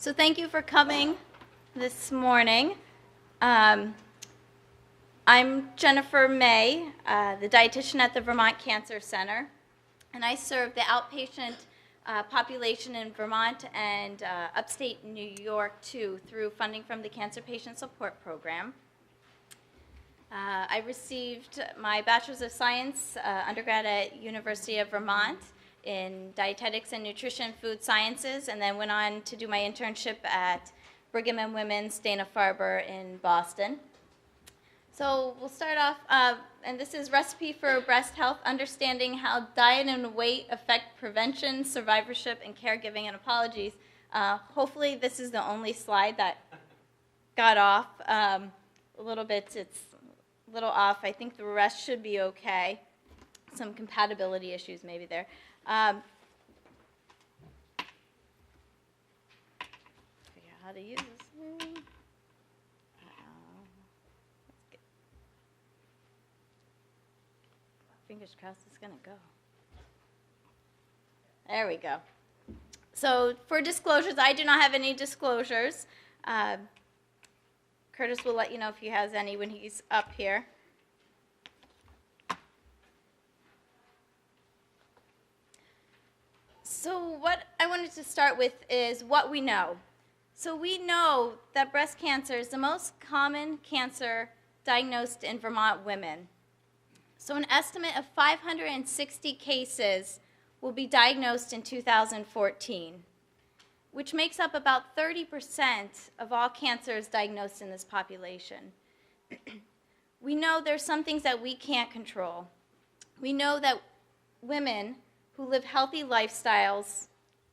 So thank you for coming this morning. I'm Jennifer May, the dietitian at the Vermont Cancer Center, and I serve the outpatient population in Vermont and upstate New York too through funding from the Cancer Patient Support Program. I received my Bachelor's of Science undergrad at University of Vermont in dietetics and nutrition food sciences, and then went on to do my internship at Brigham and Women's Dana-Farber in Boston. So we'll start off, and this is Recipe for Breast Health, Understanding How Diet and Weight Affect Prevention, Survivorship, and Caregiving, and apologies. Hopefully this is the only slide that got off a little bit. It's a little off. I think the rest should be okay. Some compatibility issues maybe there. Figure out how to use this thing. Fingers crossed it's going to go. There we go. So for disclosures, I do not have any disclosures. Curtis will let you know if he has any when he's up here. So what I wanted to start with is what we know. So we know that breast cancer is the most common cancer diagnosed in Vermont women. So an estimate of 560 cases will be diagnosed in 2014, which makes up about 30% of all cancers diagnosed in this population. We know there's some things that we can't control. We know that women who live healthy lifestyles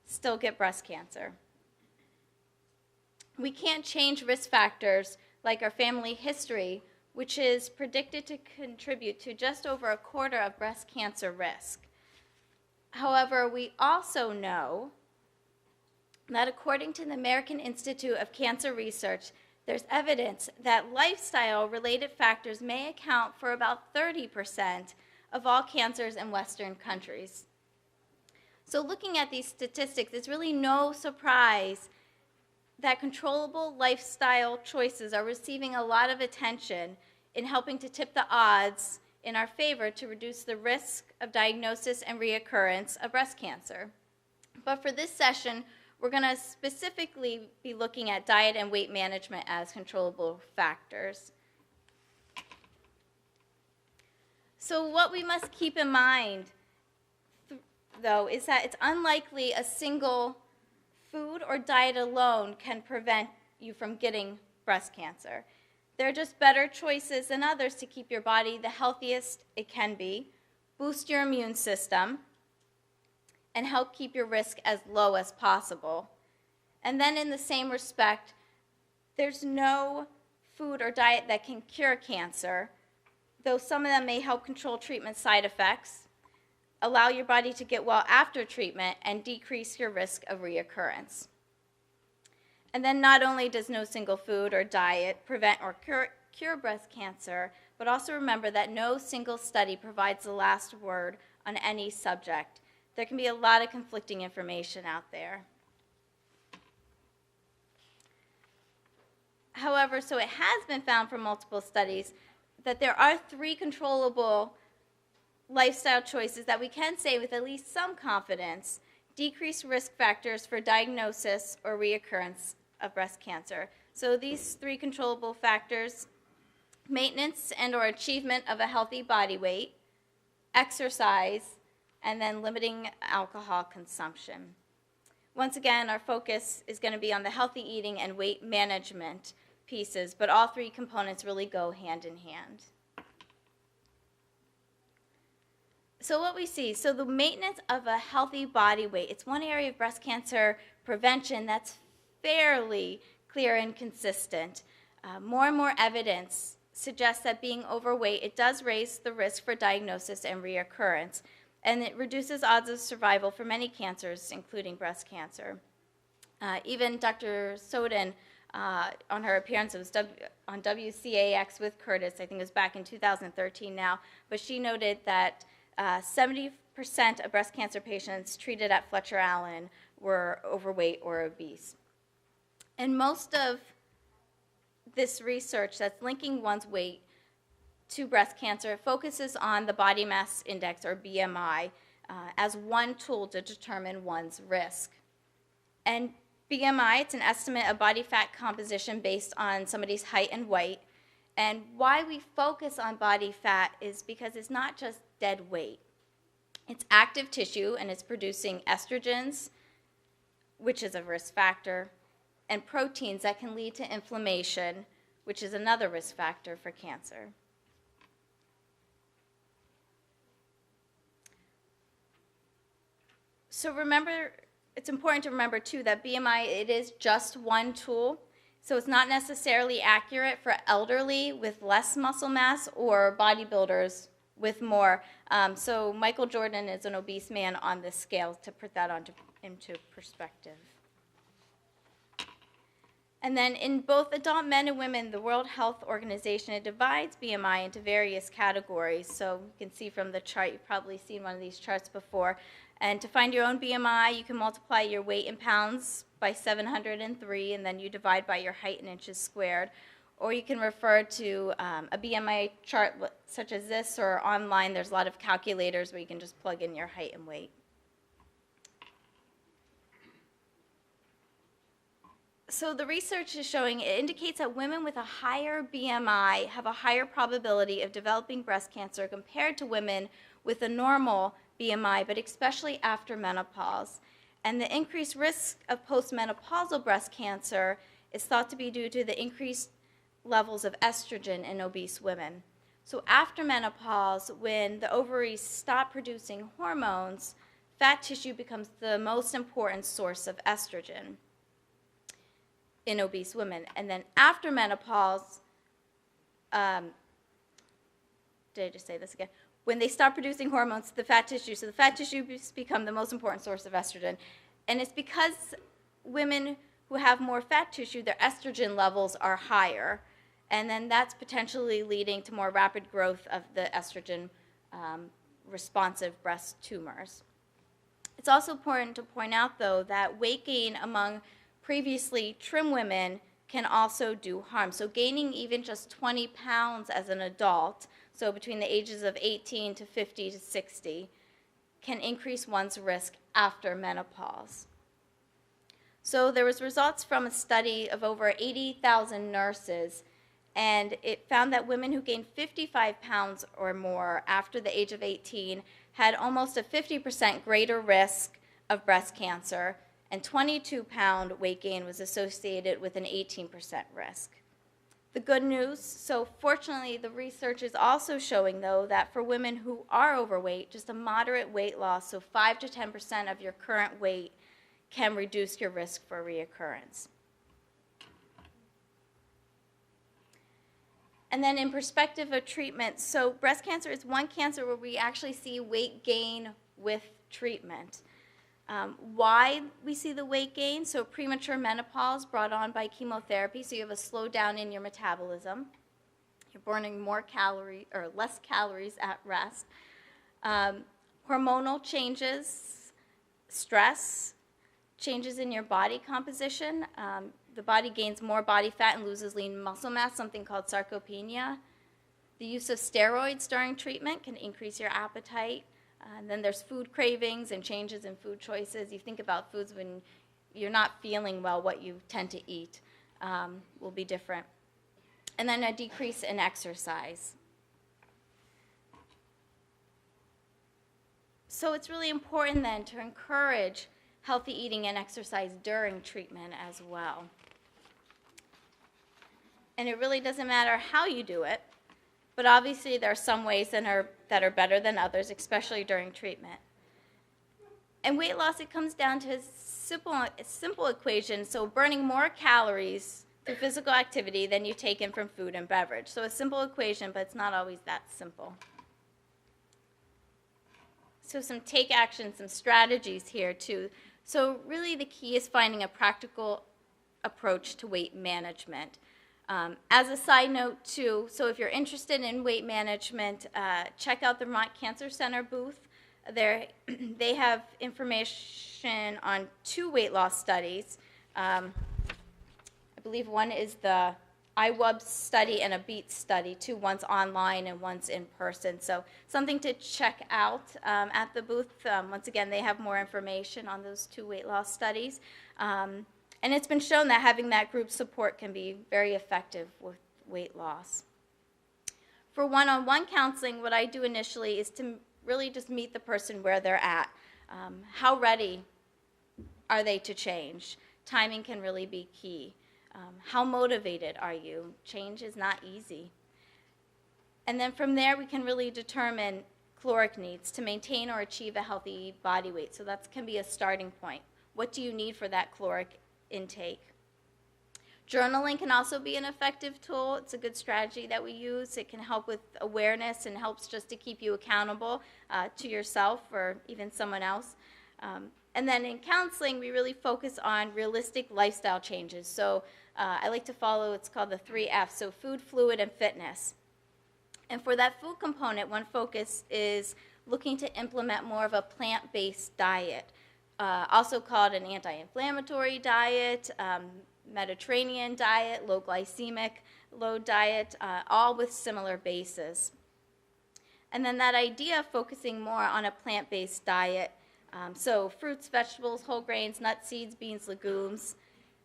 still get breast cancer. We can't change risk factors like our family history, which is predicted to contribute to just over a quarter of breast cancer risk. However, we also know that according to the American Institute of Cancer Research, there's evidence that lifestyle-related factors may account for about 30% of all cancers in Western countries. So looking at these statistics, it's really no surprise that controllable lifestyle choices are receiving a lot of attention in helping to tip the odds in our favor to reduce the risk of diagnosis and reoccurrence of breast cancer. But for this session, we're going to specifically be looking at diet and weight management as controllable factors. So what we must keep in mind, though, is that it's unlikely a single food or diet alone can prevent you from getting breast cancer. There are just better choices than others to keep your body the healthiest it can be, boost your immune system, and help keep your risk as low as possible. And then in the same respect, there's no food or diet that can cure cancer, though some of them may help control treatment side effects, allow your body to get well after treatment, and decrease your risk of reoccurrence. And then not only does no single food or diet prevent or cure breast cancer, but also remember that no single study provides the last word on any subject. There can be a lot of conflicting information out there. However, so it has been found from multiple studies that there are 3 controllable lifestyle choices that we can say with at least some confidence decrease risk factors for diagnosis or reoccurrence of breast cancer. So these 3 controllable factors: maintenance and or achievement of a healthy body weight, exercise, and then limiting alcohol consumption. Once again, our focus is going to be on the healthy eating and weight management pieces, but all 3 components really go hand in hand. So what we see, so the maintenance of a healthy body weight, it's one area of breast cancer prevention that's fairly clear and consistent. More and more evidence suggests that being overweight, it does raise the risk for diagnosis and reoccurrence, and it reduces odds of survival for many cancers, including breast cancer. Even Dr. Soden, on her appearance, it was on WCAX with Curtis, I think it was back in 2013 now, but she noted that 70% of breast cancer patients treated at Fletcher Allen were overweight or obese. And most of this research that's linking one's weight to breast cancer focuses on the body mass index, or BMI, as one tool to determine one's risk. And BMI, it's an estimate of body fat composition based on somebody's height and weight. And why we focus on body fat is because it's not just dead weight. It's active tissue, and it's producing estrogens, which is a risk factor, and proteins that can lead to inflammation, which is another risk factor for cancer. So remember, it's important to remember too that BMI, it is just one tool. So it's not necessarily accurate for elderly with less muscle mass or bodybuilders with more. So Michael Jordan is an obese man on this scale, to put that into perspective. And then in both adult men and women, the World Health Organization, it divides BMI into various categories. So you can see from the chart, you've probably seen one of these charts before. And to find your own BMI, you can multiply your weight in pounds by 703, and then you divide by your height in inches squared. Or you can refer to a BMI chart such as this, or online, there's a lot of calculators where you can just plug in your height and weight. So the research is showing, it indicates that women with a higher BMI have a higher probability of developing breast cancer compared to women with a normal BMI, but especially after menopause. And the increased risk of postmenopausal breast cancer is thought to be due to the increased levels of estrogen in obese women. So after menopause, when the ovaries stop producing hormones, fat tissue becomes the most important source of estrogen in obese women. And then after menopause, did I just say this again? When they stop producing hormones, the fat tissue become the most important source of estrogen. And it's because women who have more fat tissue, their estrogen levels are higher. And then that's potentially leading to more rapid growth of the estrogen responsive breast tumors. It's also important to point out, though, that weight gain among previously trim women can also do harm. So gaining even just 20 pounds as an adult, so between the ages of 18 to 50 to 60, can increase one's risk after menopause. So there was results from a study of over 80,000 nurses, and it found that women who gained 55 pounds or more after the age of 18 had almost a 50% greater risk of breast cancer, and 22-pound weight gain was associated with an 18% risk. The good news, so fortunately the research is also showing, though, that for women who are overweight, just a moderate weight loss, so 5 to 10% of your current weight, can reduce your risk for reoccurrence. And then in perspective of treatment, so breast cancer is one cancer where we actually see weight gain with treatment. Why we see the weight gain? So premature menopause brought on by chemotherapy, so you have a slowdown in your metabolism. You're burning more calories or less calories at rest. Hormonal changes, stress, changes in your body composition. The body gains more body fat and loses lean muscle mass, something called sarcopenia. The use of steroids during treatment can increase your appetite. And then there's food cravings and changes in food choices. You think about foods when you're not feeling well, what you tend to eat will be different. And then a decrease in exercise. So it's really important then to encourage healthy eating and exercise during treatment as well. And it really doesn't matter how you do it, but obviously there are some ways that are better than others, especially during treatment. And weight loss, it comes down to a simple equation, so burning more calories through physical activity than you take in from food and beverage. So a simple equation, but it's not always that simple. So some take action, some strategies here too. So really the key is finding a practical approach to weight management. As a side note too, so if you're interested in weight management, check out the Vermont Cancer Center booth. They have information on 2 weight loss studies. believe one is the iWub study and a BEAT study, too. One's online and one's in person. So something to check out at the booth. Once again, they have more information on those 2 weight loss studies. And it's been shown that having that group support can be very effective with weight loss. For one-on-one counseling, what I do initially is to really just meet the person where they're at. How ready are they to change? Timing can really be key. How motivated are you? Change is not easy. And then from there, we can really determine caloric needs to maintain or achieve a healthy body weight. So that can be a starting point. What do you need for that caloric intake? Journaling can also be an effective tool. It's a good strategy that we use. It can help with awareness and helps just to keep you accountable to yourself or even someone else. And then in counseling, we really focus on realistic lifestyle changes. So I like to follow, it's called the 3 F's, so food, fluid, and fitness. And for that food component, one focus is looking to implement more of a plant-based diet, also called an anti-inflammatory diet, Mediterranean diet, low glycemic load diet, all with similar bases. And then that idea of focusing more on a plant-based diet, so fruits, vegetables, whole grains, nuts, seeds, beans, legumes.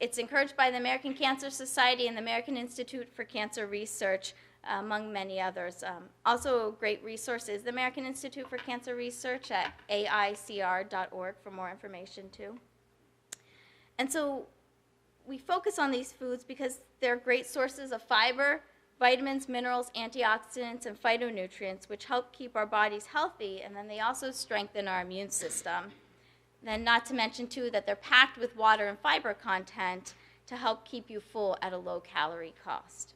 It's encouraged by the American Cancer Society and the American Institute for Cancer Research, among many others. Also a great resource is the American Institute for Cancer Research at aicr.org for more information too. And so we focus on these foods because they're great sources of fiber, vitamins, minerals, antioxidants, and phytonutrients, which help keep our bodies healthy, and then they also strengthen our immune system. Then not to mention, too, that they're packed with water and fiber content to help keep you full at a low-calorie cost.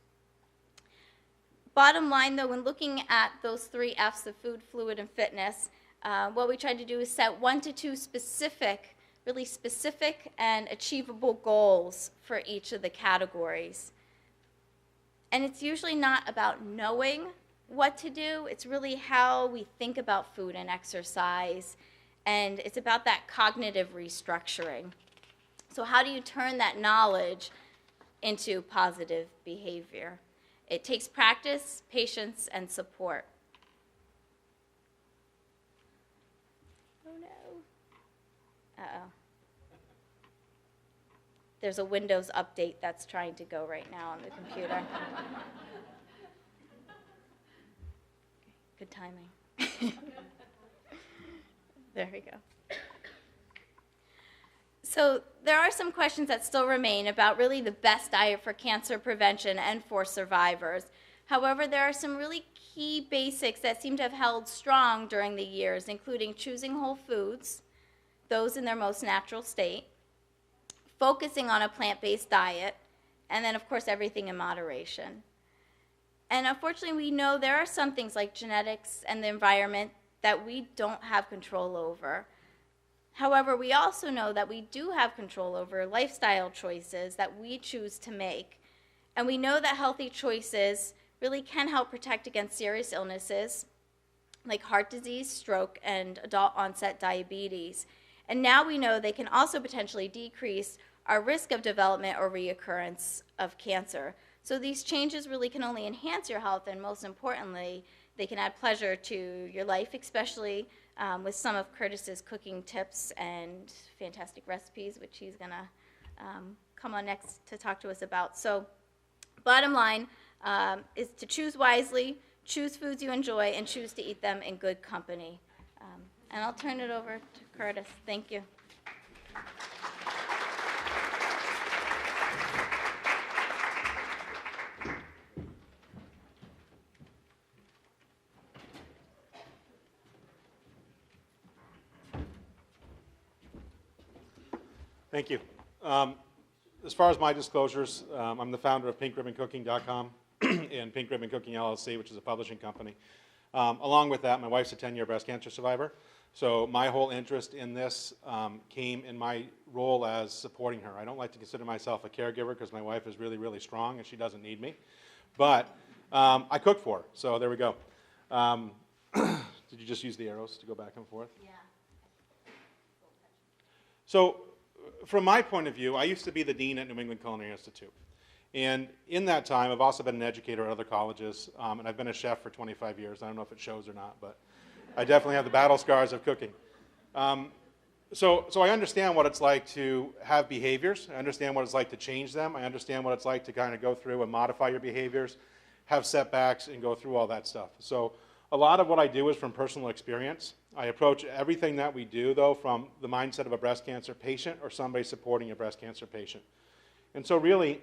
Bottom line, though, when looking at those 3 F's of food, fluid, and fitness, what we try to do is set 1 to 2 really specific and achievable goals for each of the categories. And it's usually not about knowing what to do. It's really how we think about food and exercise. And it's about that cognitive restructuring. So how do you turn that knowledge into positive behavior? It takes practice, patience, and support. Oh, no. Uh-oh. There's a Windows update that's trying to go right now on the computer. Good timing. There we go. So there are some questions that still remain about really the best diet for cancer prevention and for survivors. However, there are some really key basics that seem to have held strong during the years, including choosing whole foods, those in their most natural state, focusing on a plant-based diet, and then, of course, everything in moderation. And unfortunately, we know there are some things like genetics and the environment that we don't have control over. However, we also know that we do have control over lifestyle choices that we choose to make. And we know that healthy choices really can help protect against serious illnesses like heart disease, stroke, and adult-onset diabetes. And now we know they can also potentially decrease our risk of development or reoccurrence of cancer. So these changes really can only enhance your health, and most importantly, they can add pleasure to your life, especially with some of Curtis's cooking tips and fantastic recipes, which he's going to come on next to talk to us about. So bottom line is to choose wisely, choose foods you enjoy, and choose to eat them in good company. And I'll turn it over to Curtis. Thank you. Thank you. As far as my disclosures, I'm the founder of PinkRibbonCooking.com and Pink Ribbon Cooking LLC, which is a publishing company. Along with that, my wife's a 10-year breast cancer survivor. So my whole interest in this came in my role as supporting her. I don't like to consider myself a caregiver because my wife is really, really strong and she doesn't need me. But I cook for her, so there we go. Did you just use the arrows to go back and forth? Yeah. So from my point of view, I used to be the dean at New England Culinary Institute. And in that time, I've also been an educator at other colleges, and I've been a chef for 25 years. I don't know if it shows or not, but I definitely have the battle scars of cooking. So I understand what it's like to have behaviors. I understand what it's like to change them. I understand what it's like to kind of go through and modify your behaviors, have setbacks, and go through all that stuff. So a lot of what I do is from personal experience. I approach everything that we do, though, from the mindset of a breast cancer patient or somebody supporting a breast cancer patient. And so really,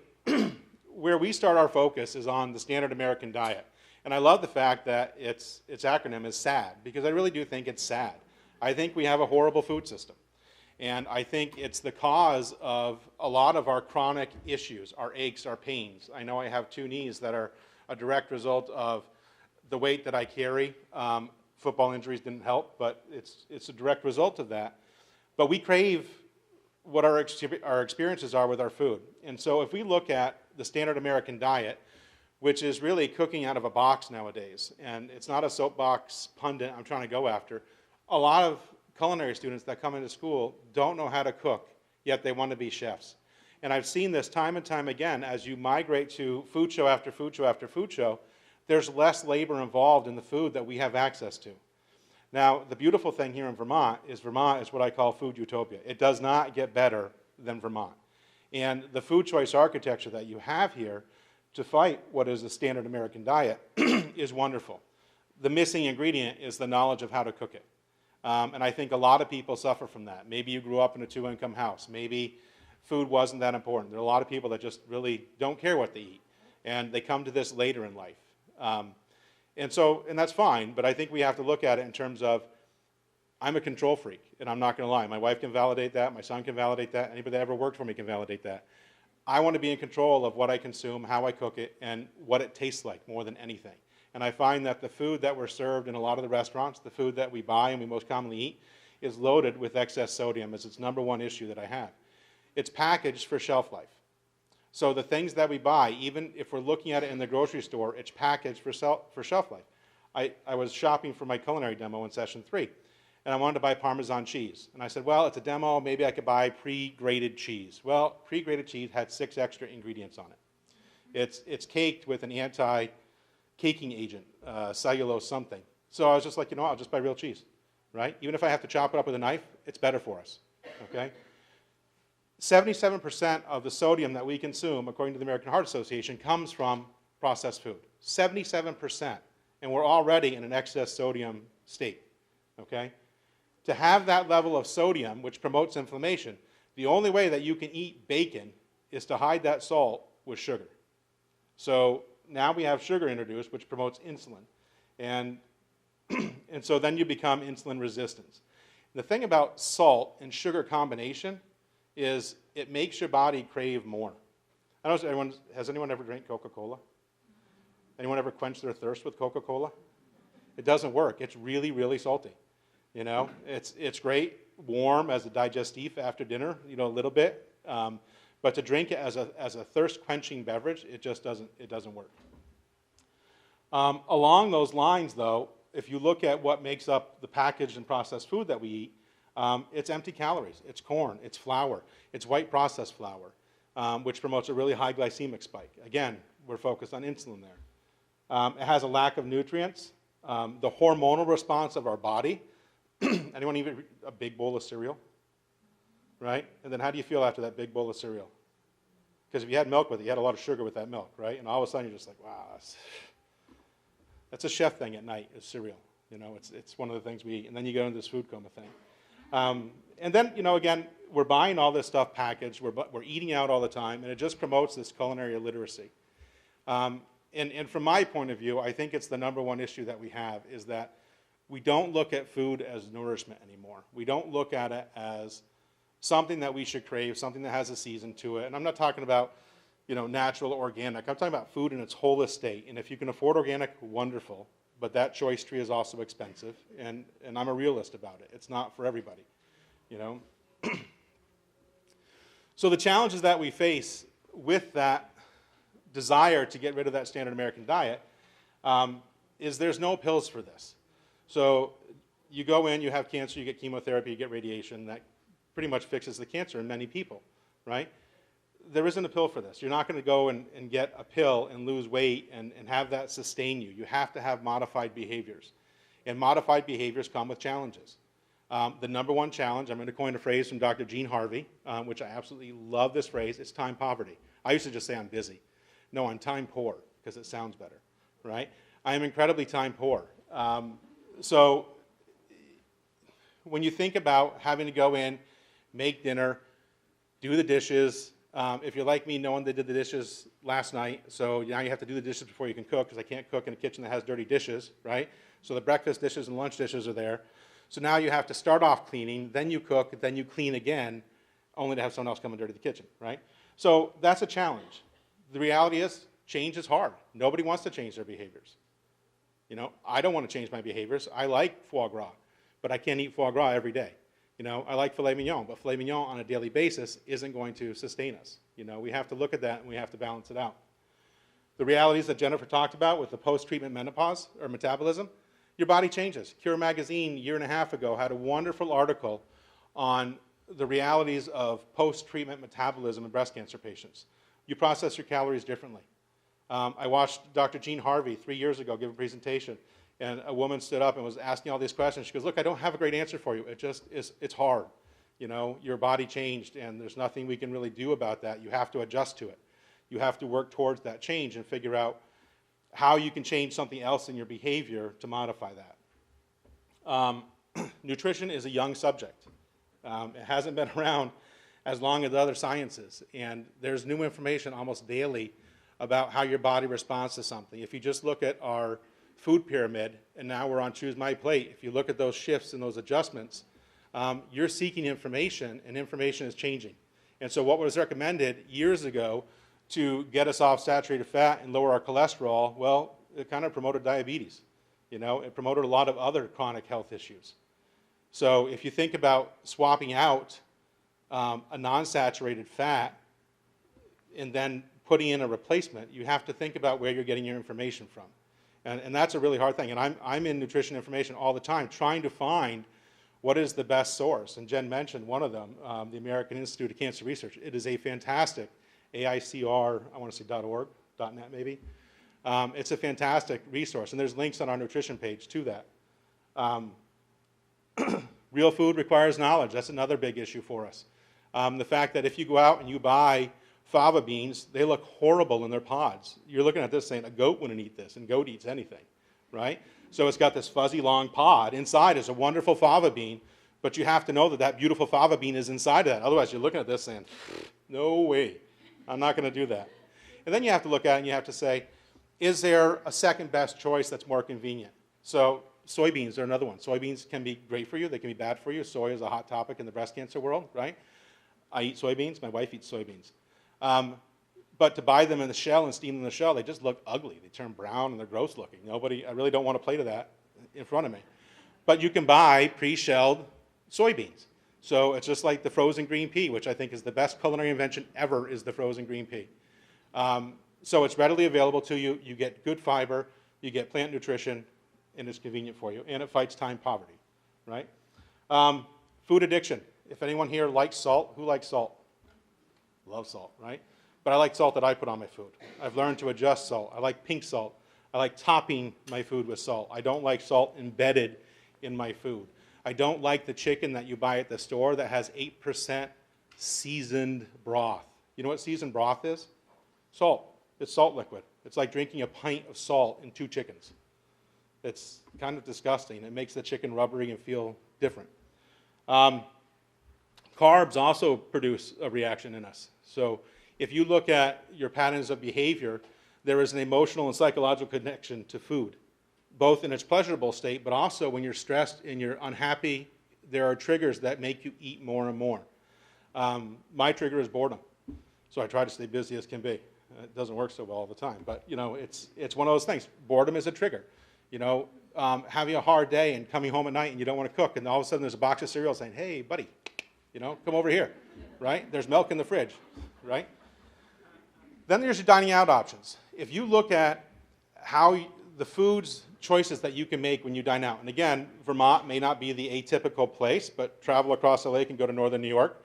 where we start our focus is on the standard American diet. And I love the fact that its acronym is SAD, because I really do think it's sad. I think we have a horrible food system. And I think it's the cause of a lot of our chronic issues, our aches, our pains. I know I have 2 knees that are a direct result of the weight that I carry. Football injuries didn't help, but it's a direct result of that. But we crave what our experiences are with our food. And so if we look at the standard American diet, which is really cooking out of a box nowadays, and it's not a soapbox pundit I'm trying to go after, a lot of culinary students that come into school don't know how to cook, yet they want to be chefs. And I've seen this time and time again. As you migrate to food show after food show after food show, there's less labor involved in the food that we have access to. Now, the beautiful thing here in Vermont is what I call food utopia. It does not get better than Vermont. And the food choice architecture that you have here to fight what is the standard American diet is wonderful. The missing ingredient is the knowledge of how to cook it. And I think a lot of people suffer from that. Maybe you grew up in a 2-income house. Maybe food wasn't that important. There are a lot of people that just really don't care what they eat. And they come to this later in life. And that's fine, but I think we have to look at it in terms of, I'm a control freak, and I'm not going to lie. My wife can validate that. My son can validate that. Anybody that ever worked for me can validate that. I want to be in control of what I consume, how I cook it, and what it tastes like more than anything. And I find that the food that we're served in a lot of the restaurants, the food that we buy and we most commonly eat, is loaded with excess sodium as its #1 issue that I have. It's packaged for shelf life. So the things that we buy, even if we're looking at it in the grocery store, it's packaged for shelf life. I was shopping for my culinary demo in session 3, and I wanted to buy Parmesan cheese. And I said, well, it's a demo, maybe I could buy pre-grated cheese. Well, pre-grated cheese had 6 extra ingredients on it. It's caked with an anti-caking agent, cellulose something. So I was just like, you know what, I'll just buy real cheese, right? Even if I have to chop it up with a knife, it's better for us, okay? 77% of the sodium that we consume, according to the American Heart Association, comes from processed food. 77%. And we're already in an excess sodium state, okay? To have that level of sodium, which promotes inflammation, the only way that you can eat bacon is to hide that salt with sugar. So now we have sugar introduced, which promotes insulin. And so then you become insulin resistant. The thing about salt and sugar combination is it makes your body crave more. I don't know, has anyone ever drank Coca-Cola? Anyone ever quenched their thirst with Coca-Cola? It doesn't work. It's really, really salty. You know, it's great, warm as a digestif after dinner, you know, a little bit. But to drink it as a thirst-quenching beverage, it just doesn't work. Along those lines, though, if you look at what makes up the packaged and processed food that we eat, it's empty calories. It's corn. It's flour. It's white processed flour, which promotes a really high glycemic spike. Again, we're focused on insulin there. It has a lack of nutrients. The hormonal response of our body. Anyone eat a big bowl of cereal? Right? And then how do you feel after that big bowl of cereal? Because if you had milk with it, you had a lot of sugar with that milk, right? And all of a sudden you're just like, wow, that's a chef thing at night, is cereal. You know, it's one of the things we eat. And then you go into this food coma thing. And then, you know, again, we're buying all this stuff packaged, we're eating out all the time, and it just promotes this culinary illiteracy. And from my point of view, I think it's the #1 issue that we have, is that we don't look at food as nourishment anymore. We don't look at it as something that we should crave, something that has a season to it. And I'm not talking about, you know, natural or organic. I'm talking about food in its wholest state. And if you can afford organic, wonderful. But that choice tree is also expensive, and I'm a realist about it. It's not for everybody, you know. So the challenges that we face with that desire to get rid of that standard American diet is there's no pills for this. So you go in, you have cancer, you get chemotherapy, you get radiation. That pretty much fixes the cancer in many people, right? there isn't a pill for this. You're not going to go and get a pill and lose weight and have that sustain you. You have to have modified behaviors. And modified behaviors come with challenges. The number one challenge, I'm going to coin a phrase from Dr. Gene Harvey, which I absolutely love this phrase, it's time poverty. I used to just say I'm busy. No, I'm time poor, because it sounds better, right? I am incredibly time poor. So when you think about having to go in, make dinner, do the dishes, if you're like me, no one did the dishes last night, so now you have to do the dishes before you can cook, because I can't cook in a kitchen that has dirty dishes, right? So the breakfast dishes and lunch dishes are there. So now you have to start off cleaning, then you cook, then you clean again, only to have someone else come and dirty the kitchen, right? So that's a challenge. The reality is, change is hard. Nobody wants to change their behaviors. You know, I don't want to change my behaviors. I like foie gras, but I can't eat foie gras every day. You know, I like filet mignon, but filet mignon on a daily basis isn't going to sustain us. You know, we have to look at that and we have to balance it out. The realities that Jennifer talked about with the post-treatment menopause or metabolism, your body changes. Cure magazine a year and a half ago had a wonderful article on the realities of post-treatment metabolism in breast cancer patients. You process your calories differently. I watched Dr. Gene Harvey 3 years ago give a presentation, and a woman stood up and was asking all these questions. She goes, look, I don't have a great answer for you. It just is, it's hard. You know, your body changed, and there's nothing we can really do about that. You have to adjust to it. You have to work towards that change and figure out how you can change something else in your behavior to modify that. Nutrition is a young subject. It hasn't been around as long as the other sciences, and there's new information almost daily about how your body responds to something. If you just look at our food pyramid, and now we're on Choose My Plate, if you look at those shifts and those adjustments, you're seeking information, and information is changing. And so what was recommended years ago to get us off saturated fat and lower our cholesterol, well, it kind of promoted diabetes. You know, it promoted a lot of other chronic health issues. So if you think about swapping out a non-saturated fat and then putting in a replacement, you have to think about where you're getting your information from. And that's a really hard thing. And I'm in nutrition information all the time, trying to find what is the best source. And Jen mentioned one of them, the American Institute of Cancer Research. It is a fantastic AICR, I want to say .org, .net maybe. It's a fantastic resource, and there's links on our nutrition page to that. Real food requires knowledge. That's another big issue for us. The fact that if you go out and you buy fava beans, they look horrible in their pods. You're looking at this saying, a goat wouldn't eat this, and goat eats anything, right? So it's got this fuzzy long pod. Inside is a wonderful fava bean, but you have to know that that beautiful fava bean is inside of that. Otherwise, you're looking at this saying, no way, I'm not going to do that. And then you have to look at it and you have to say, is there a second best choice that's more convenient? So soybeans are another one. Soybeans can be great for you. They can be bad for you. Soy is a hot topic in the breast cancer world, right? I eat soybeans. My wife eats soybeans. But to buy them in the shell and steam them in the shell, they just look ugly. They turn brown and they're gross looking. I really don't want to play to that in front of me. But you can buy pre-shelled soybeans. So it's just like the frozen green pea, which I think is the best culinary invention ever, is the frozen green pea. So it's readily available to you. You get good fiber, you get plant nutrition, and it's convenient for you. And it fights time poverty, right? Food addiction. If anyone here likes salt, who likes salt? Love salt, right? But I like salt that I put on my food. I've learned to adjust salt. I like pink salt. I like topping my food with salt. I don't like salt embedded in my food. I don't like the chicken that you buy at the store that has 8% seasoned broth. You know what seasoned broth is? Salt. It's salt liquid. It's like drinking a pint of salt in 2 chickens. It's kind of disgusting. It makes the chicken rubbery and feel different. Carbs also produce a reaction in us. So if you look at your patterns of behavior, there is an emotional and psychological connection to food, both in its pleasurable state, but also when you're stressed and you're unhappy, there are triggers that make you eat more and more. My trigger is boredom, so I try to stay busy as can be. It doesn't work so well all the time, but you know, it's one of those things. Boredom is a trigger. You know, having a hard day and coming home at night and you don't want to cook, and all of a sudden there's a box of cereal saying, hey, buddy, you know, come over here, right? There's milk in the fridge, right? Then there's your dining out options. If you look at how the foods choices that you can make when you dine out, and again, Vermont may not be the atypical place, but travel across the lake and go to northern New York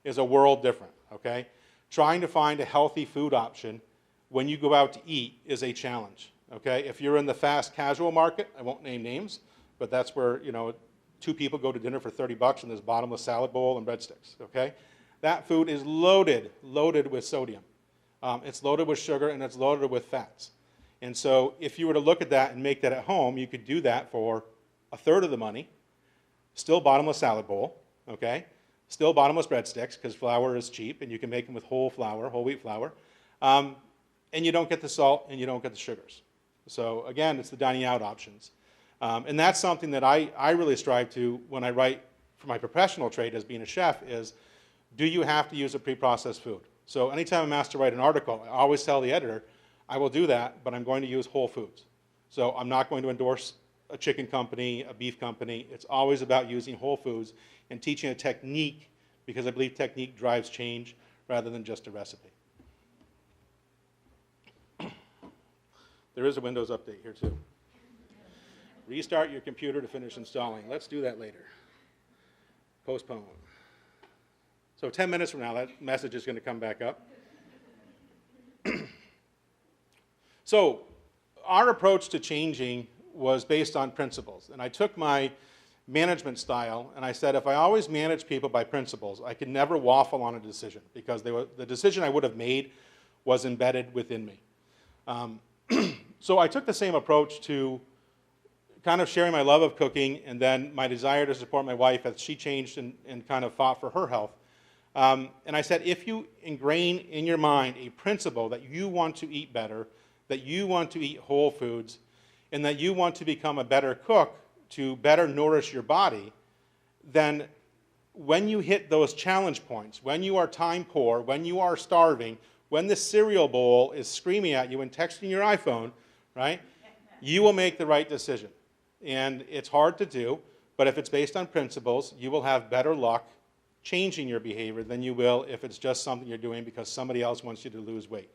is a world different, okay? trying to find a healthy food option when you go out to eat is a challenge, okay? If you're in the fast casual market, I won't name names, but that's where, you know, 2 people go to dinner for 30 bucks and there's bottomless salad bowl and breadsticks, okay? That food is loaded with sodium. It's loaded with sugar and it's loaded with fats. And so if you were to look at that and make that at home, you could do that for a third of the money, still bottomless salad bowl, okay? Still bottomless breadsticks because flour is cheap and you can make them with whole flour, whole wheat flour. And you don't get the salt and you don't get the sugars. So again, it's the dining out options. And that's something that I really strive to when I write for my professional trade as being a chef is, do you have to use a pre-processed food? So anytime I'm asked to write an article, I always tell the editor, I will do that, but I'm going to use whole foods. So I'm not going to endorse a chicken company, a beef company. It's always about using whole foods and teaching a technique because I believe technique drives change rather than just a recipe. There is a Windows update here too. Restart your computer to finish installing. Let's do that later. Postpone. So 10 minutes from now, that message is going to come back up. So our approach to changing was based on principles. And I took my management style and I said, if I always manage people by principles, I could never waffle on a decision because the decision I would have made was embedded within me. So I took the same approach to kind of sharing my love of cooking and then my desire to support my wife as she changed and kind of fought for her health. And I said, if you ingrain in your mind a principle that you want to eat better, that you want to eat whole foods, and that you want to become a better cook to better nourish your body, then when you hit those challenge points, when you are time poor, when you are starving, when the cereal bowl is screaming at you and texting your iPhone, right, you will make the right decision. And it's hard to do, but if it's based on principles, you will have better luck changing your behavior than you will if it's just something you're doing because somebody else wants you to lose weight.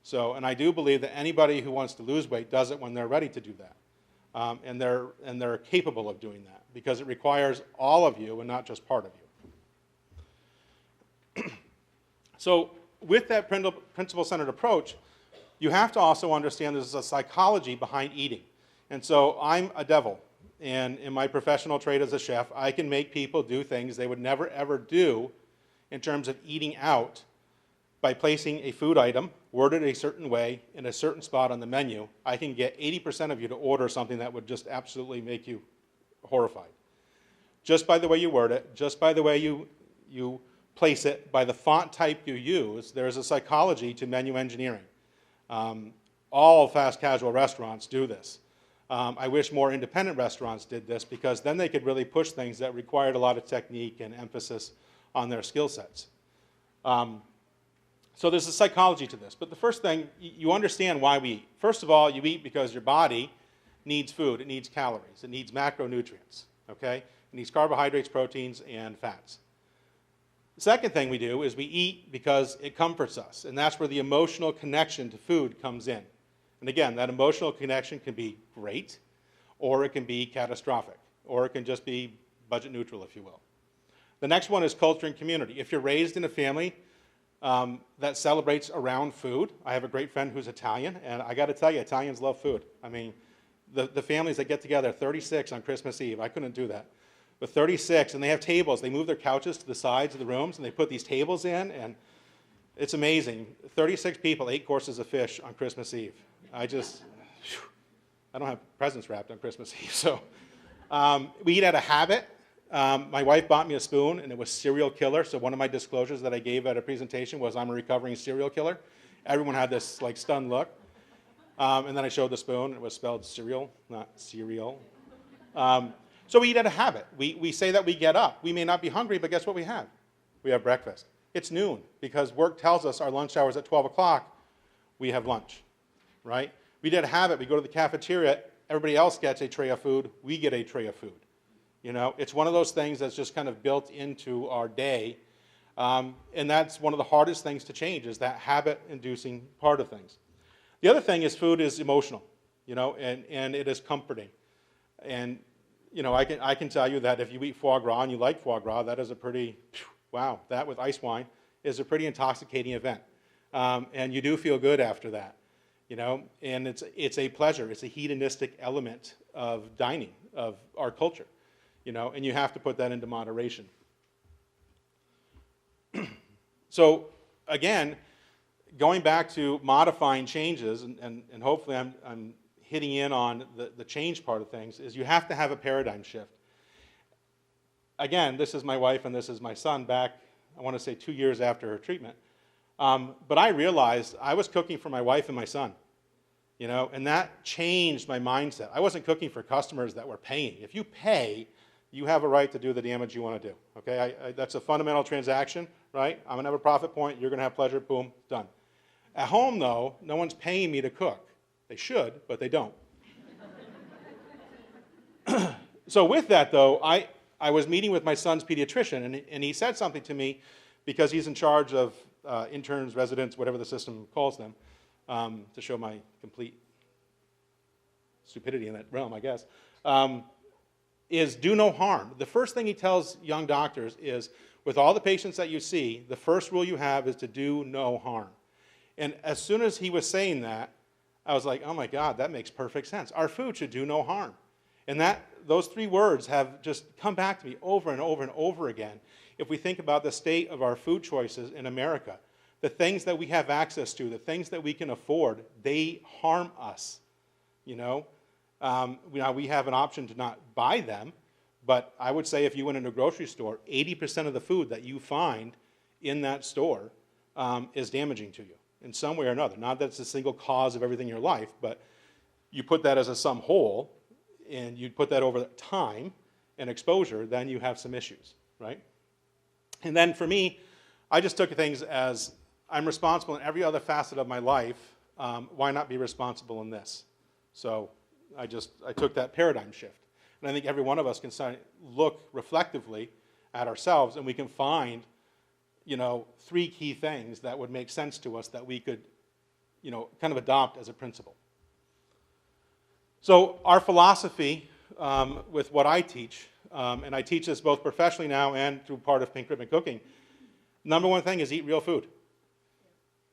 So, and I do believe that anybody who wants to lose weight does it when they're ready to do that. And they're capable of doing that because it requires all of you and not just part of you. So with that principle-centered approach, you have to also understand there's a psychology behind eating. And so I'm a devil. And in my professional trade as a chef, I can make people do things they would never, ever do in terms of eating out by placing a food item, worded a certain way, in a certain spot on the menu. I can get 80% of you to order something that would just absolutely make you horrified. Just by the way you word it, just by the way you place it, by the font type you use, there's a psychology to menu engineering. All fast casual restaurants do this. I wish more independent restaurants did this because then they could really push things that required a lot of technique and emphasis on their skill sets. So there's a psychology to this. But the first thing, you understand why we eat. First of all, you eat because your body needs food. It needs calories. It needs macronutrients. Okay? It needs carbohydrates, proteins, and fats. The second thing we do is we eat because it comforts us. And that's where the emotional connection to food comes in. And again, that emotional connection can be great, or it can be catastrophic, or it can just be budget neutral, if you will. The next one is culture and community. If you're raised in a family that celebrates around food, I have a great friend who's Italian, and I got to tell you, Italians love food. I mean, the families that get together, 36 on Christmas Eve, I couldn't do that. But 36, and they have tables. They move their couches to the sides of the rooms, and they put these tables in, and it's amazing. 36 people, 8 courses of fish on Christmas Eve. I don't have presents wrapped on Christmas Eve. So we eat out of habit. My wife bought me a spoon, and it was serial killer. So one of my disclosures that I gave at a presentation was I'm a recovering serial killer. Everyone had this like stunned look. And then I showed the spoon, and it was spelled cereal, not cereal. So we eat out of habit. We say that we get up. We may not be hungry, but guess what we have? We have breakfast. It's noon because work tells us our lunch hour is at 12 o'clock. We have lunch. Right? We did a habit. We go to the cafeteria. Everybody else gets a tray of food. We get a tray of food. You know, it's one of those things that's just kind of built into our day. And that's one of the hardest things to change is that habit-inducing part of things. The other thing is food is emotional, you know, and it is comforting. And, you know, I can tell you that if you eat foie gras and you like foie gras, that is a pretty, wow, that with ice wine is a pretty intoxicating event. And you do feel good after that, you know, and it's a pleasure. It's a hedonistic element of dining, of our culture, you know, and you have to put that into moderation. So again, going back to modifying changes, and hopefully I'm hitting in on the change part of things, is you have to have a paradigm shift. Again, this is my wife and this is my son back, I want to say 2 years after her treatment. But I realized I was cooking for my wife and my son, you know, and that changed my mindset. I wasn't cooking for customers that were paying. If you pay, you have a right to do the damage you want to do, okay? That's a fundamental transaction, right? I'm going to have a profit point, you're going to have pleasure, boom, done. At home, though, no one's paying me to cook. They should, but they don't. So with that, though, I was meeting with my son's pediatrician, and he said something to me, because he's in charge of interns, residents, whatever the system calls them, to show my complete stupidity in that realm, I guess, is do no harm. The first thing he tells young doctors is, with all the patients that you see, the first rule you have is to do no harm. And as soon as he was saying that, I was like, oh my God, that makes perfect sense. Our food should do no harm. And those 3 words have just come back to me over and over and over again. If we think about the state of our food choices in America, the things that we have access to, the things that we can afford, they harm us. You know, we have an option to not buy them, but I would say if you went into a grocery store, 80% of the food that you find in that store is damaging to you in some way or another. Not that it's a single cause of everything in your life, but you put that as a sum whole, and you put that over time and exposure, then you have some issues, right? And then for me, I just took things as I'm responsible in every other facet of my life. Why not be responsible in this? So I took that paradigm shift. And I think every one of us can look reflectively at ourselves, and we can find, you know, 3 key things that would make sense to us that we could, you know, kind of adopt as a principle. So our philosophy with what I teach, and I teach this both professionally now and through part of Pink Ribbon Cooking, number 1 thing is eat real food.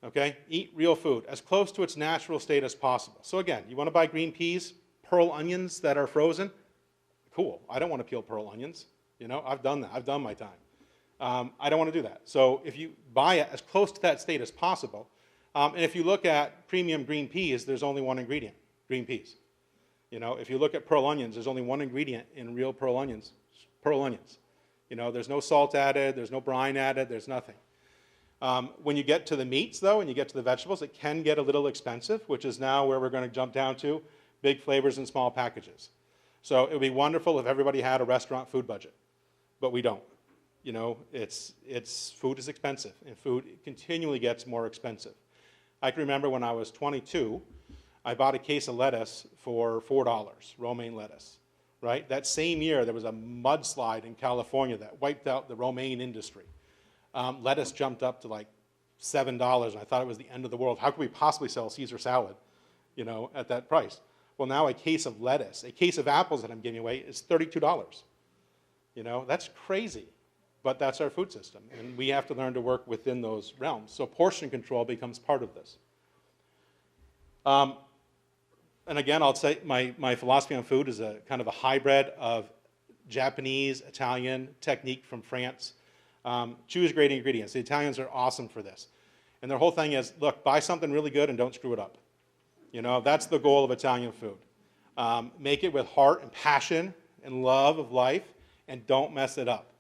Okay? Eat real food, as close to its natural state as possible. So again, you want to buy green peas, pearl onions that are frozen? Cool. I don't want to peel pearl onions. You know, I've done that. I've done my time. I don't want to do that. So if you buy it as close to that state as possible, and if you look at premium green peas, there's only 1 ingredient, green peas. You know, if you look at pearl onions, there's only 1 ingredient in real pearl onions, pearl onions. You know, there's no salt added, there's no brine added, there's nothing. When you get to the meats, though, and you get to the vegetables, it can get a little expensive, which is now where we're going to jump down to big flavors in small packages. So it would be wonderful if everybody had a restaurant food budget, but we don't. You know, food is expensive, and food continually gets more expensive. I can remember when I was 22, I bought a case of lettuce for $4, romaine lettuce, right? That same year, there was a mudslide in California that wiped out the romaine industry. Lettuce jumped up to like $7, and I thought it was the end of the world. How could we possibly sell Caesar salad, you know, at that price? Well, now a case of lettuce, a case of apples that I'm giving away is $32. You know, that's crazy, but that's our food system, and we have to learn to work within those realms. So portion control becomes part of this. And again, I'll say my philosophy on food is a kind of a hybrid of Japanese, Italian technique from France. Choose great ingredients. The Italians are awesome for this. And their whole thing is, look, buy something really good and don't screw it up. You know, that's the goal of Italian food. Make it with heart and passion and love of life, and don't mess it up,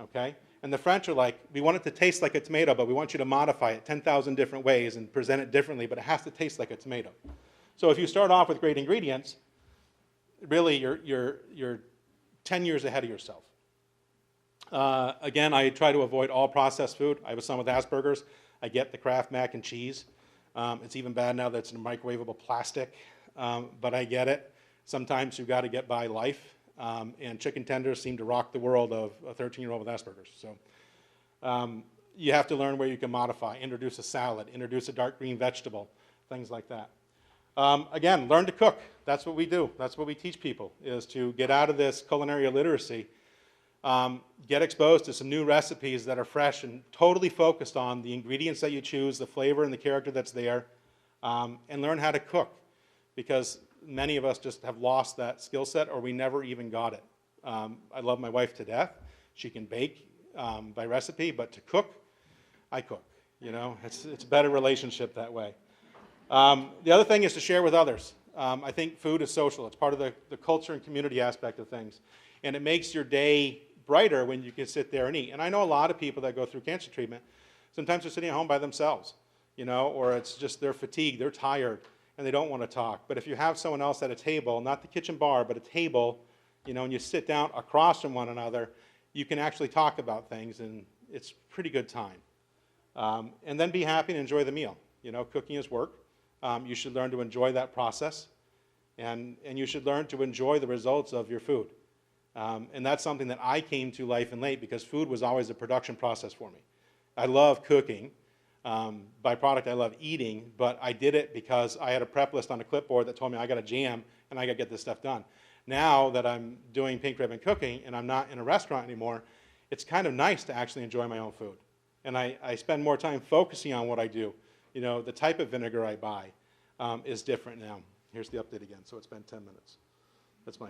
okay? And the French are like, we want it to taste like a tomato, but we want you to modify it 10,000 different ways and present it differently, but it has to taste like a tomato. So if you start off with great ingredients, really you're 10 years ahead of yourself. Again, I try to avoid all processed food. I have a son with Asperger's. I get the Kraft mac and cheese. It's even bad now that it's in microwavable plastic, but I get it. Sometimes you've got to get by life, and chicken tenders seem to rock the world of a 13-year-old with Asperger's. So you have to learn where you can modify, introduce a salad, introduce a dark green vegetable, things like that. Again, learn to cook. That's what we do. That's what we teach people, is to get out of this culinary illiteracy. Get exposed to some new recipes that are fresh and totally focused on the ingredients that you choose, the flavor and the character that's there, and learn how to cook, because many of us just have lost that skill set, or we never even got it. I love my wife to death. She can bake by recipe, but to cook, I cook. You know, it's a better relationship that way. The other thing is to share with others. I think food is social. It's part of the culture and community aspect of things. And it makes your day brighter when you can sit there and eat. And I know a lot of people that go through cancer treatment, sometimes they're sitting at home by themselves, you know, or it's just they're fatigued, they're tired, and they don't want to talk. But if you have someone else at a table, not the kitchen bar, but a table, you know, and you sit down across from one another, you can actually talk about things, and it's a pretty good time. And then be happy and enjoy the meal. You know, cooking is work. You should learn to enjoy that process, and you should learn to enjoy the results of your food. And that's something that I came to life and late, because food was always a production process for me. I love cooking. By product, I love eating, but I did it because I had a prep list on a clipboard that told me I got to jam and I got to get this stuff done. Now that I'm doing pink ribbon cooking and I'm not in a restaurant anymore, it's kind of nice to actually enjoy my own food. And I spend more time focusing on what I do. You know, the type of vinegar I buy is different now. Here's the update again, so it's been 10 minutes. That's my...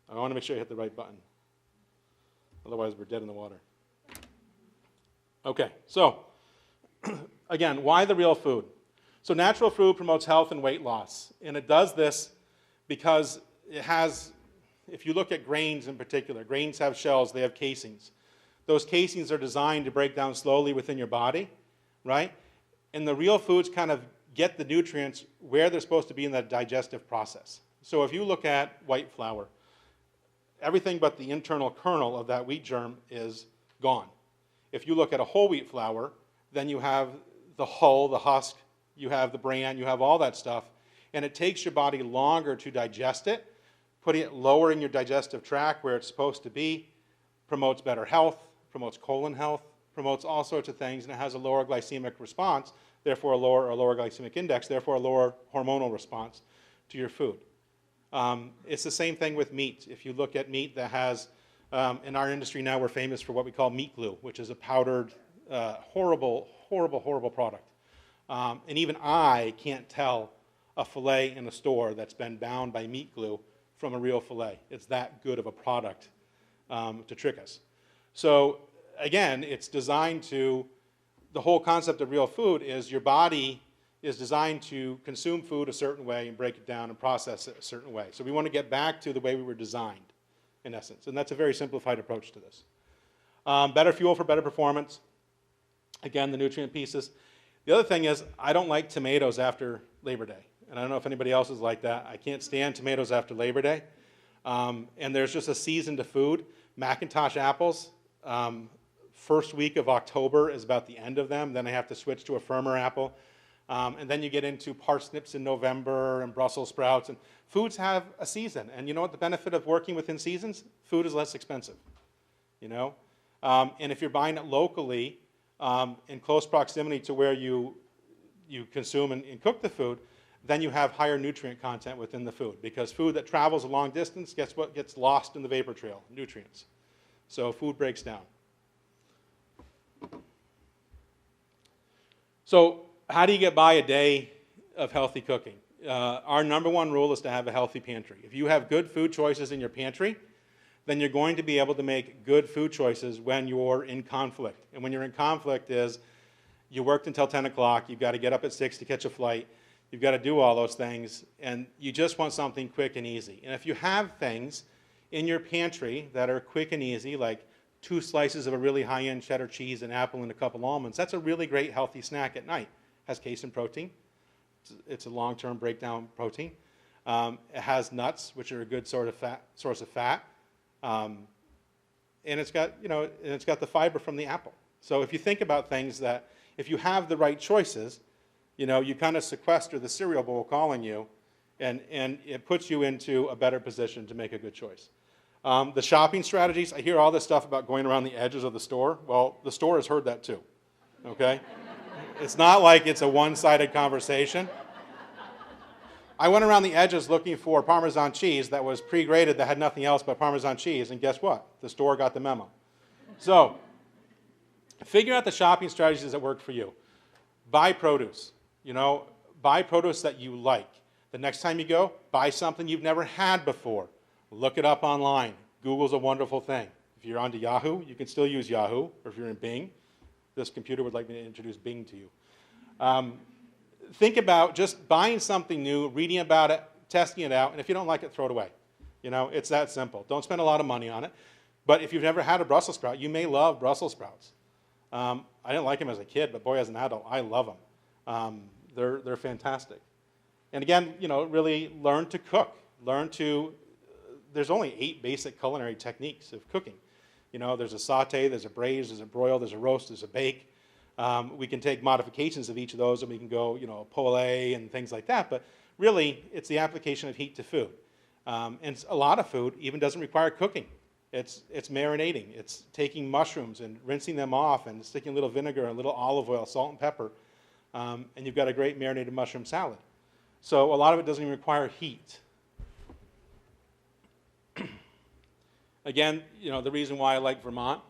I want to make sure I hit the right button. Otherwise, we're dead in the water. Okay, so again, why the real food? So natural food promotes health and weight loss. And it does this because it has, if you look at grains in particular, grains have shells, they have casings. Those casings are designed to break down slowly within your body, right? And the real foods kind of get the nutrients where they're supposed to be in that digestive process. So if you look at white flour, everything but the internal kernel of that wheat germ is gone. If you look at a whole wheat flour, then you have the hull, the husk, you have the bran, you have all that stuff, and it takes your body longer to digest it. Putting it lower in your digestive tract where it's supposed to be promotes better health, promotes colon health, promotes all sorts of things, and it has a lower glycemic response, therefore a lower glycemic index, therefore a lower hormonal response to your food. It's the same thing with meat. If you look at meat that has, in our industry now, we're famous for what we call meat glue, which is a powdered, horrible product. And even I can't tell a filet in a store that's been bound by meat glue from a real filet. It's that good of a product to trick us. So again, it's designed to, the whole concept of real food is your body is designed to consume food a certain way and break it down and process it a certain way. So we want to get back to the way we were designed, in essence. And that's a very simplified approach to this. Better fuel for better performance. Again, the nutrient pieces. The other thing is, I don't like tomatoes after Labor Day. And I don't know if anybody else is like that. I can't stand tomatoes after Labor Day. And there's just a season to food. Macintosh apples, first week of October is about the end of them. Then I have to switch to a firmer apple. And then you get into parsnips in November and Brussels sprouts. And foods have a season. And you know what the benefit of working within seasons? Food is less expensive. You know? And if you're buying it locally, in close proximity to where you consume and cook the food, then you have higher nutrient content within the food. Because food that travels a long distance, guess what gets lost in the vapor trail? Nutrients. So food breaks down. So how do you get by a day of healthy cooking? Our number one rule is to have a healthy pantry. If you have good food choices in your pantry, then you're going to be able to make good food choices when you're in conflict. And when you're in conflict is, you worked until 10 o'clock, you've got to get up at 6 to catch a flight, you've got to do all those things, and you just want something quick and easy. And if you have things in your pantry that are quick and easy, like 2 slices of a really high-end cheddar cheese, an apple, and a couple almonds, that's a really great healthy snack at night. Has casein protein. It's a long-term breakdown protein. It has nuts, which are a good source of fat. And it's got, it's got the fiber from the apple. So if you think about things that, if you have the right choices, you kind of sequester the cereal bowl calling you, and it puts you into a better position to make a good choice. The shopping strategies, I hear all this stuff about going around the edges of the store. Well, the store has heard that too, okay? It's not like it's a one-sided conversation. I went around the edges looking for Parmesan cheese that was pre-grated that had nothing else but Parmesan cheese, and guess what? The store got the memo. So figure out the shopping strategies that work for you. Buy produce. Buy produce that you like. The next time you go, buy something you've never had before. Look it up online. Google's a wonderful thing. If you're onto Yahoo, you can still use Yahoo, or if you're in Bing, this computer would like me to introduce Bing to you. Think about just buying something new, reading about it, testing it out, and if you don't like it, throw it away. It's that simple. Don't spend a lot of money on it. But if you've never had a Brussels sprout, you may love Brussels sprouts. I didn't like them as a kid, but boy, as an adult, I love them. They're fantastic. And again, really learn to cook. There's only 8 basic culinary techniques of cooking. There's a saute, there's a braise, there's a broil, there's a roast, there's a bake. We can take modifications of each of those, and we can go, poêle and things like that. But really, it's the application of heat to food. And a lot of food even doesn't require cooking. It's marinating. It's taking mushrooms and rinsing them off and sticking a little vinegar and a little olive oil, salt and pepper, and you've got a great marinated mushroom salad. So a lot of it doesn't even require heat. Again, the reason why I like Vermont,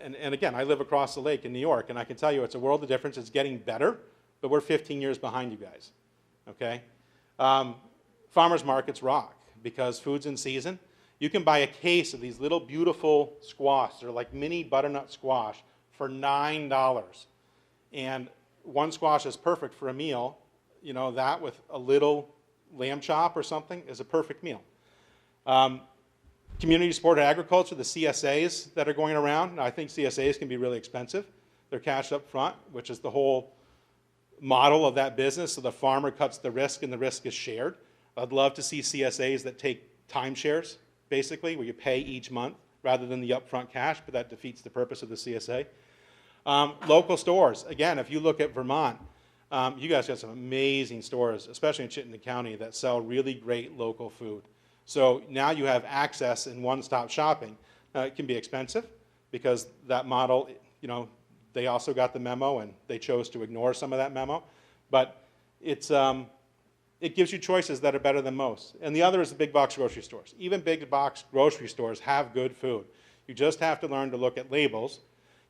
and again, I live across the lake in New York, and I can tell you it's a world of difference. It's getting better, but we're 15 years behind you guys, okay? Farmers markets rock because food's in season. You can buy a case of these little beautiful squash. They're like mini butternut squash for $9. And one squash is perfect for a meal. That with a little lamb chop or something is a perfect meal. Community supported agriculture, the CSAs that are going around. Now, I think CSAs can be really expensive. They're cashed up front, which is the whole model of that business. So the farmer cuts the risk and the risk is shared. I'd love to see CSAs that take timeshares, basically, where you pay each month rather than the upfront cash, but that defeats the purpose of the CSA. Local stores. Again, if you look at Vermont, you guys got some amazing stores, especially in Chittenden County, that sell really great local food. So now you have access in one-stop shopping. It can be expensive because that model, they also got the memo and they chose to ignore some of that memo. But it gives you choices that are better than most. And the other is the big box grocery stores. Even big box grocery stores have good food. You just have to learn to look at labels.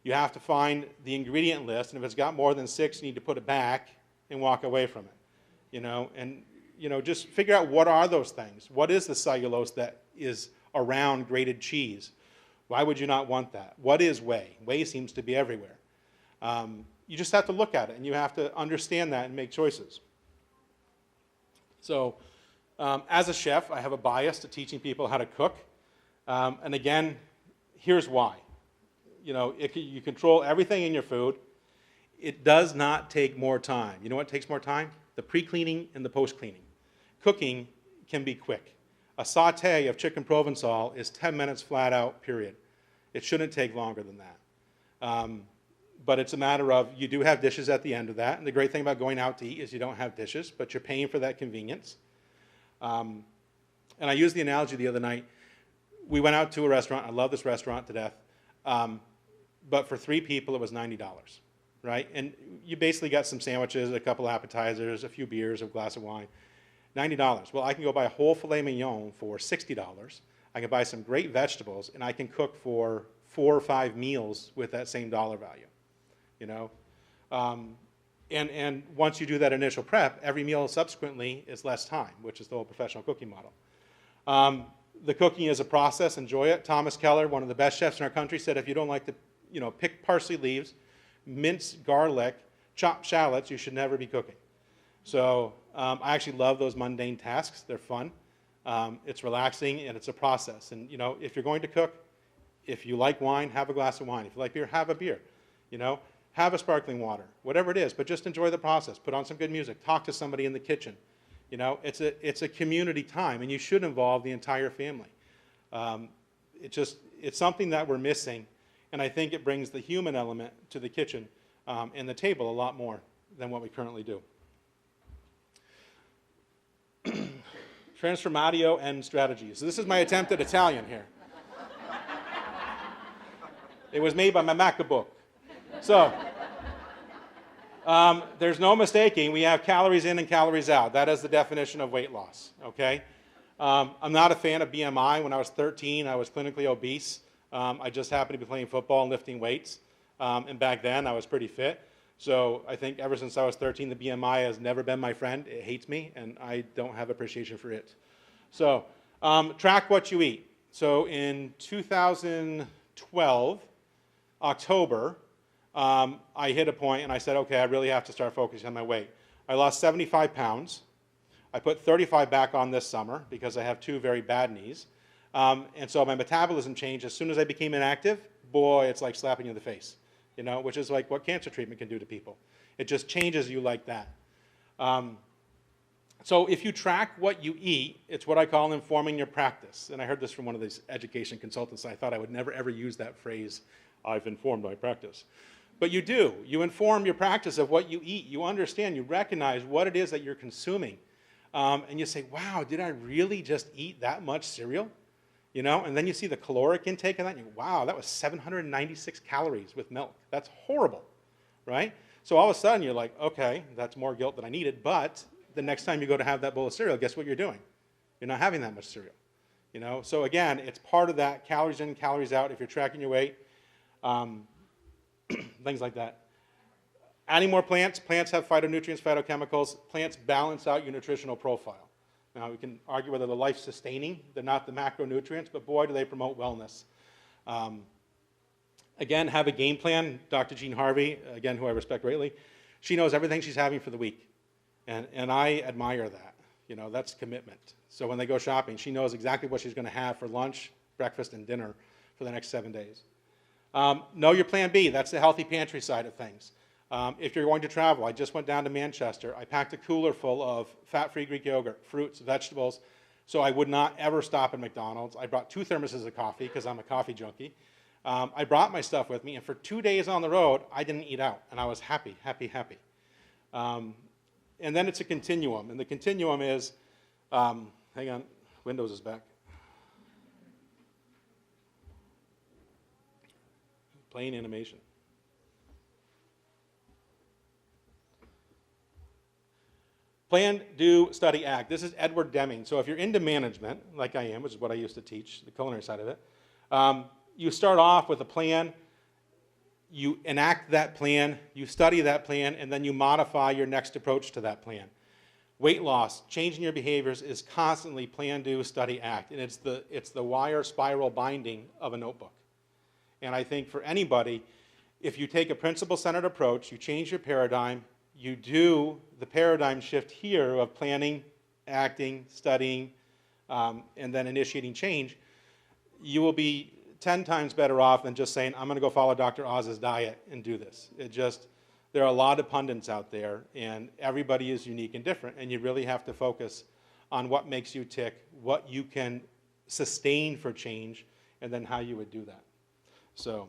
You have to find the ingredient list, and if it's got more than 6, you need to put it back and walk away from it. Just figure out what are those things. What is the cellulose that is around grated cheese? Why would you not want that? What is whey? Whey seems to be everywhere. You just have to look at it, and you have to understand that and make choices. So as a chef, I have a bias to teaching people how to cook. And again, here's why. If you control everything in your food, it does not take more time. You know what takes more time? The pre-cleaning and the post-cleaning. Cooking can be quick. A saute of chicken Provençal is 10 minutes flat out, period. It shouldn't take longer than that. But it's a matter of, you do have dishes at the end of that, and the great thing about going out to eat is you don't have dishes, but you're paying for that convenience. And I used the analogy the other night. We went out to a restaurant. I love this restaurant to death. But for 3 people, it was $90, right? And you basically got some sandwiches, a couple appetizers, a few beers, a glass of wine. $90. Well, I can go buy a whole filet mignon for $60. I can buy some great vegetables, and I can cook for 4 or 5 meals with that same dollar value. And once you do that initial prep, every meal subsequently is less time, which is the whole professional cooking model. The cooking is a process. Enjoy it. Thomas Keller, one of the best chefs in our country, said if you don't like to, pick parsley leaves, mince garlic, chop shallots, you should never be cooking. So I actually love those mundane tasks. They're fun. It's relaxing, and it's a process. And, if you're going to cook, if you like wine, have a glass of wine. If you like beer, have a beer. Have a sparkling water, whatever it is, but just enjoy the process. Put on some good music. Talk to somebody in the kitchen. It's a community time, and you should involve the entire family. It's something that we're missing, and I think it brings the human element to the kitchen and the table a lot more than what we currently do. Transformatio and strategies. So this is my attempt at Italian here. It was made by my MacBook. So, There's no mistaking. We have calories in and calories out. That is the definition of weight loss, okay? I'm not a fan of BMI. When I was 13, I was clinically obese. I just happened to be playing football and lifting weights. And back then, I was pretty fit. So I think ever since I was 13, the BMI has never been my friend. It hates me, and I don't have appreciation for it. So track what you eat. So in 2012, October, I hit a point and I said, okay, I really have to start focusing on my weight. I lost 75 pounds. I put 35 back on this summer because I have 2 very bad knees. And so my metabolism changed. As soon as I became inactive, boy, it's like slapping you in the face, you know, which is like what cancer treatment can do to people. It just changes you like that. So if you track what you eat, it's what I call informing your practice. And I heard this from one of these education consultants. I thought I would never, ever use that phrase, I've informed my practice. But you do. You inform your practice of what you eat. You understand, you recognize what it is that you're consuming. And you say, wow, did I really just eat that much cereal? You know, and then you see the caloric intake of that, and you go, wow, that was 796 calories with milk. That's horrible, right? So all of a sudden you're like, okay, that's more guilt than I needed, but the next time you go to have that bowl of cereal, guess what you're doing? You're not having that much cereal. You know, so again, it's part of that calories in, calories out if you're tracking your weight. Things like that. Adding more plants. Plants have phytonutrients, phytochemicals. Plants balance out your nutritional profile. Now, we can argue whether they're life-sustaining. They're not the macronutrients, but boy, do they promote wellness. Again, have a game plan. Dr. Jean Harvey, again, who I respect greatly, she knows everything she's having for the week. And I admire that. You know, that's commitment. So when they go shopping, she knows exactly what she's going to have for lunch, breakfast, and dinner for the next 7 days. Know your plan B. That's the healthy pantry side of things. If you're going to travel, I just went down to Manchester. I packed a cooler full of fat-free Greek yogurt, fruits, vegetables, so I would not ever stop at McDonald's. I brought 2 thermoses of coffee because I'm a coffee junkie. I brought my stuff with me, and for 2 days on the road, I didn't eat out, and I was happy, happy, happy. And then it's a continuum, and the continuum is, hang on, Windows is back. Playing animation. Plan, do, study, act. This is Edward Deming. So if you're into management, like I am, which is what I used to teach, the culinary side of it, you start off with a plan, you enact that plan, you study that plan, and then you modify your next approach to that plan. Weight loss, changing your behaviors is constantly plan, do, study, act. And it's the wire spiral binding of a notebook. And I think for anybody, if you take a principle-centered approach, you change your paradigm, you do the paradigm shift here of planning, acting, studying, and then initiating change, you will be 10 times better off than just saying, I'm going to go follow Dr. Oz's diet and do this. There are a lot of pundits out there, and everybody is unique and different, and you really have to focus on what makes you tick, what you can sustain for change, and then how you would do that. So,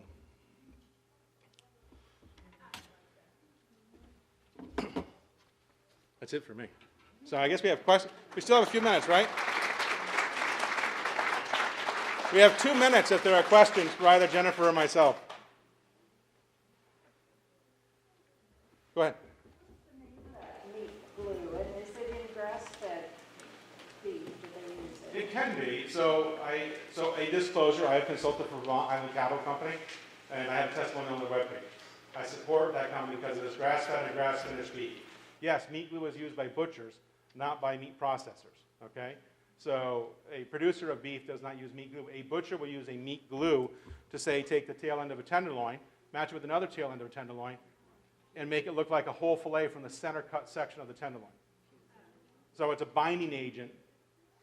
that's it for me. So I guess we have questions. We still have a few minutes, right? We have 2 minutes if there are questions for either Jennifer or myself. Go ahead. Meat glue, and is it in grass-fed beef? Do they use it? It can be. So a disclosure, I have consulted for Vermont Island Cattle Company, and I have a testimony on the webpage. I support that company because it is grass-fed and grass-finished beef. Yes, meat glue is used by butchers, not by meat processors, okay? So a producer of beef does not use meat glue. A butcher will use a meat glue to, say, take the tail end of a tenderloin, match it with another tail end of a tenderloin, and make it look like a whole fillet from the center cut section of the tenderloin. So it's a binding agent.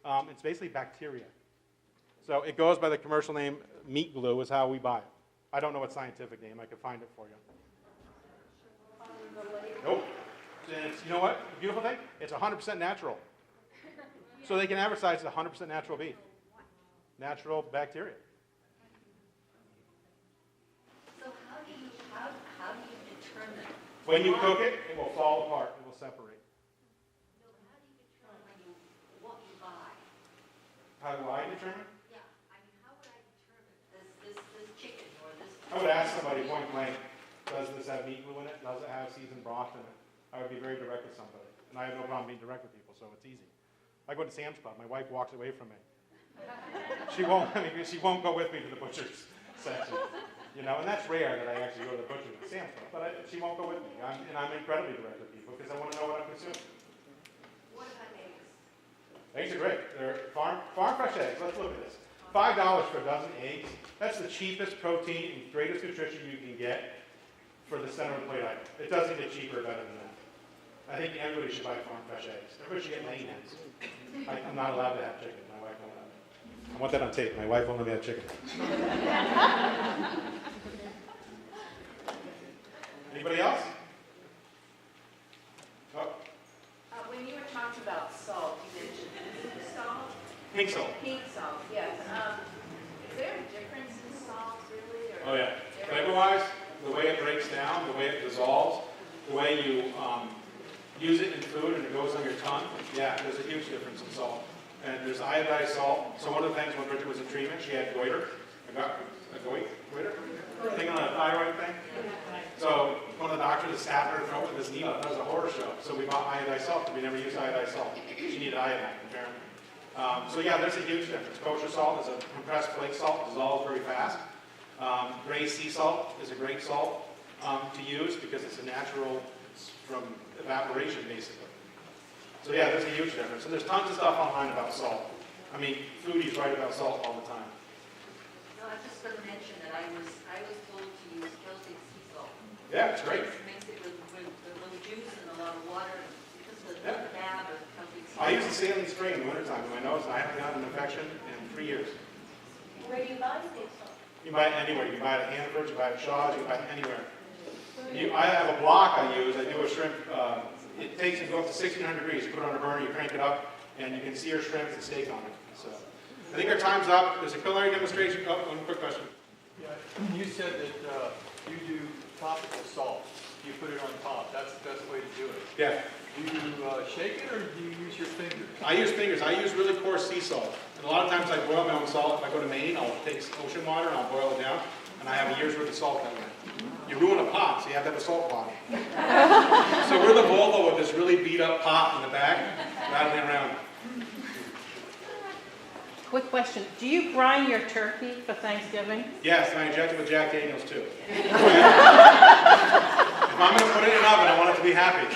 It's basically bacteria. So it goes by the commercial name meat glue is how we buy it. I don't know its scientific name. I could find it for you. Nope. And you know what? The beautiful thing? It's 100% natural. So they can advertise it's 100% natural beef. Natural bacteria. So how do you determine? When you cook it, it will fall apart. It will separate. So how do you determine what you buy? How do I determine? Yeah, I mean, how would I determine this chicken or this? I would ask somebody point blank. Does this have meat glue in it? Does it have seasoned broth in it? I would be very direct with somebody. And I have no problem being direct with people, so it's easy. I go to Sam's Club, my wife walks away from me. She won't go with me to the butcher's section. You know, and that's rare that I actually go to the butcher at Sam's Club, but she won't go with me. And I'm incredibly direct with people because I want to know what I'm consuming. What about eggs? Eggs are great. They're farm fresh eggs. Let's look at this. $5 for a dozen eggs. That's the cheapest protein and greatest nutrition you can get for the center of the plate item. It doesn't get cheaper or better than that. I think everybody should buy farm fresh eggs. Everybody should get laying eggs. I'm not allowed to have chicken. My wife won't let me. I want that on tape. My wife won't let me have chicken. Anybody else? Oh, When you were talking about salt, you mentioned pink salt? pink salt. Pink salt, yes. Is there a difference in salt, really? Or Oh yeah. Flavor-wise, the way it breaks down, the way it dissolves, the way you use it in food and it goes on your tongue, yeah, there's a huge difference in salt. And there's iodized salt. So one of the things when Bridget was in treatment, she had goiter. Goiter? Thing on a thyroid thing. So one of the doctors stabbed her throat with his needle. That was a horror show. So we bought iodized salt, but we never used iodized salt. She needed iodine, apparently. So yeah, there's a huge difference. Kosher salt is a compressed flake salt, dissolves very fast. Gray sea salt is a great salt to use because it's a natural from evaporation, basically. So yeah, there's a huge difference. And there's tons of stuff online about salt. I mean, foodies write about salt all the time. No, I was just going to mention that I was told to use Celtic sea salt. Yeah, it's great. It makes it with a little juice and a lot of water because of the Yeah. dab of Celtic sea I salt. use the saline spray in the wintertime in my nose, and I haven't gotten an infection in 3 years. where do you buy pink salt? You can buy it anywhere. You can buy it at Hannaford's, you can buy it at Shaw's, you can buy it anywhere. I have a block I use. I do a shrimp. It takes you go up to 1600 degrees. You put it on a burner, you crank it up, and you can sear shrimp and steak on it. So I think our time's up. There's a culinary demonstration. Oh, one quick question. Yeah, you said that you do topical salt. You put it on top. That's the best way to do it. Yeah. Do you shake it or do you use your fingers? I use fingers. I use really coarse sea salt. And a lot of times I boil my own salt. If I go to Maine, I'll take ocean water and I'll boil it down. And I have a year's worth of salt that way. You ruin a pot, so you have to have a salt pot. So we're the Volvo with this really beat up pot in the back, rattling around. Quick question. Do you brine your turkey for Thanksgiving? Yes, and I inject it with Jack Daniels too. If I'm going to put it in an oven, I want it to be happy.